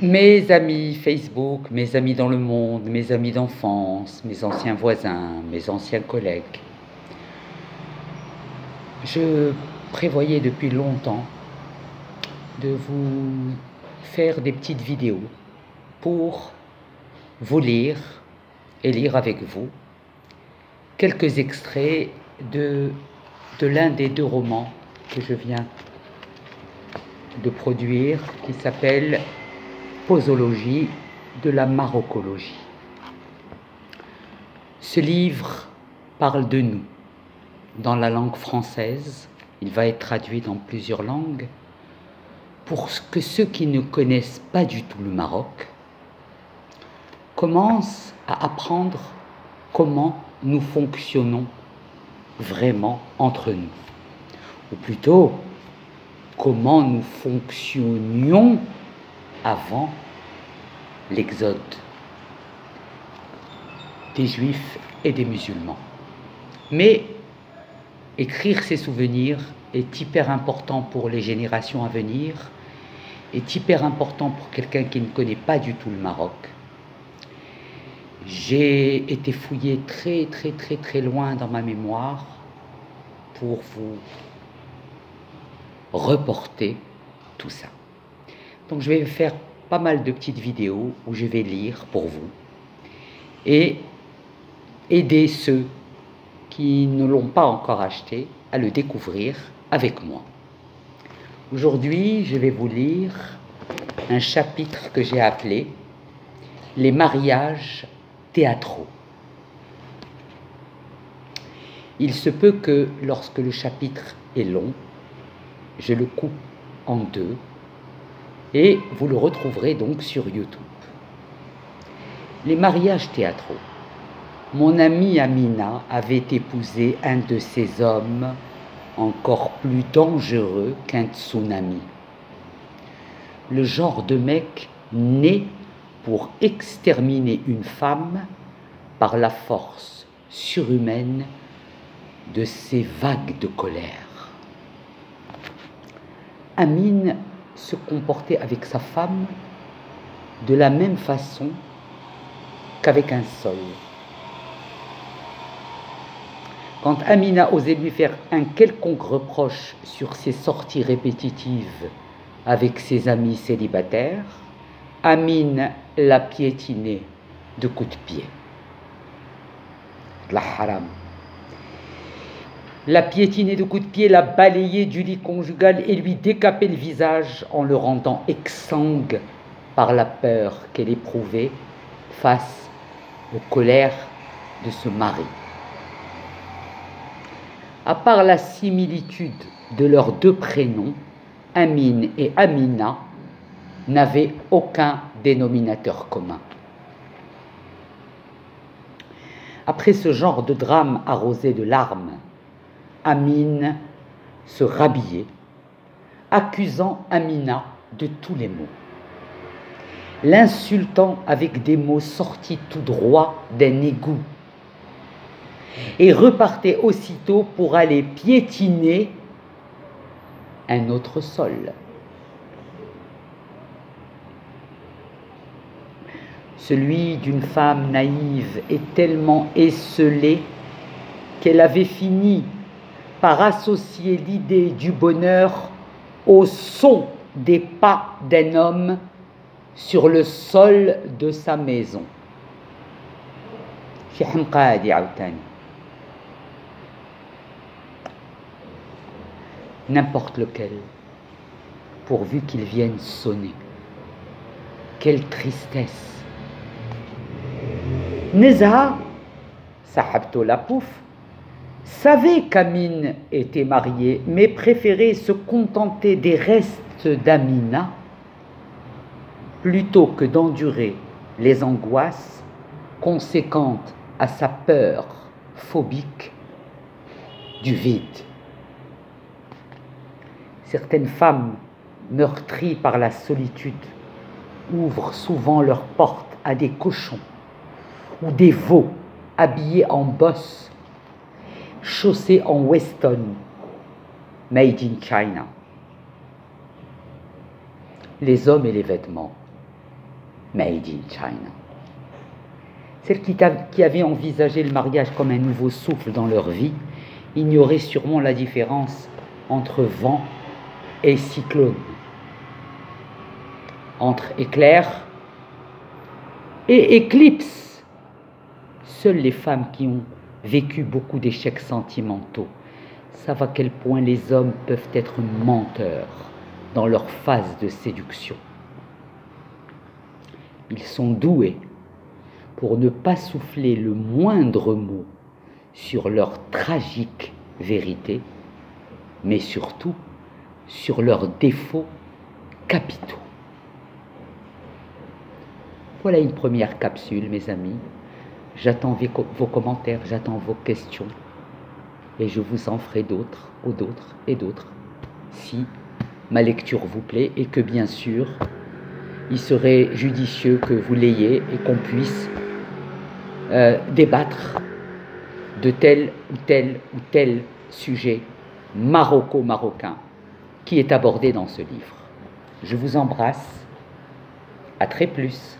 Mes amis Facebook, mes amis dans le monde, mes amis d'enfance, mes anciens voisins, mes anciens collègues, je prévoyais depuis longtemps de vous faire des petites vidéos pour vous lire et lire avec vous quelques extraits de l'un des deux romans que je viens de produire, qui s'appelle Posologie de la Marocologie. Ce livre parle de nous dans la langue française. Il va être traduit dans plusieurs langues pour que ceux qui ne connaissent pas du tout le Maroc commencent à apprendre comment nous fonctionnons vraiment entre nous, ou plutôt comment nous fonctionnions avant l'exode des Juifs et des musulmans. Mais écrire ces souvenirs est hyper important pour les générations à venir, est hyper important pour quelqu'un qui ne connaît pas du tout le Maroc. J'ai été fouillé très loin dans ma mémoire pour vous reporter tout ça. Donc je vais faire pas mal de petites vidéos où je vais lire pour vous et aider ceux qui ne l'ont pas encore acheté à le découvrir avec moi. Aujourd'hui, je vais vous lire un chapitre que j'ai appelé « Les mariages théâtraux ». Il se peut que lorsque le chapitre est long, je le coupe en deux et vous le retrouverez donc sur YouTube. Les mariages théâtraux. Mon amie Amina avait épousé un de ces hommes encore plus dangereux qu'un tsunami. Le genre de mec né pour exterminer une femme par la force surhumaine de ses vagues de colère. Amine se comportait avec sa femme de la même façon qu'avec un sol. Quand Amina osait lui faire un quelconque reproche sur ses sorties répétitives avec ses amis célibataires, Amine la piétinait de coups de pied. La haram. La piétinait de coups de pied, la balayait du lit conjugal et lui décapait le visage en le rendant exsangue par la peur qu'elle éprouvait face aux colères de ce mari. À part la similitude de leurs deux prénoms, Amine et Amina n'avaient aucun dénominateur commun. Après ce genre de drame arrosé de larmes, Amine se rhabillait, accusant Amina de tous les maux, l'insultant avec des mots sortis tout droit d'un égout, et repartait aussitôt pour aller piétiner un autre sol. Celui d'une femme naïve et tellement esseulée qu'elle avait fini par associer l'idée du bonheur au son des pas d'un homme sur le sol de sa maison. N'importe lequel, pourvu qu'il vienne sonner. Quelle tristesse! Neza, sahabto la pouf, savait qu'Amine était mariée, mais préférait se contenter des restes d'Amina plutôt que d'endurer les angoisses conséquentes à sa peur phobique du vide. Certaines femmes meurtries par la solitude ouvrent souvent leurs portes à des cochons ou des veaux habillés en bosse, chaussés en Weston, made in China. Les hommes et les vêtements. Made in China. Celles qui avaient envisagé le mariage comme un nouveau souffle dans leur vie ignoraient sûrement la différence entre vent et cyclone, entre éclair et éclipse. Seules les femmes qui ont vécu beaucoup d'échecs sentimentaux savent à quel point les hommes peuvent être menteurs dans leur phase de séduction. Ils sont doués pour ne pas souffler le moindre mot sur leur tragique vérité, mais surtout sur leurs défauts capitaux. Voilà une première capsule, mes amis. J'attends vos commentaires, j'attends vos questions, et je vous en ferai d'autres, ou d'autres, et d'autres, si ma lecture vous plaît, et que bien sûr, il serait judicieux que vous l'ayez et qu'on puisse débattre de tel ou tel sujet marocain qui est abordé dans ce livre. Je vous embrasse. À très plus.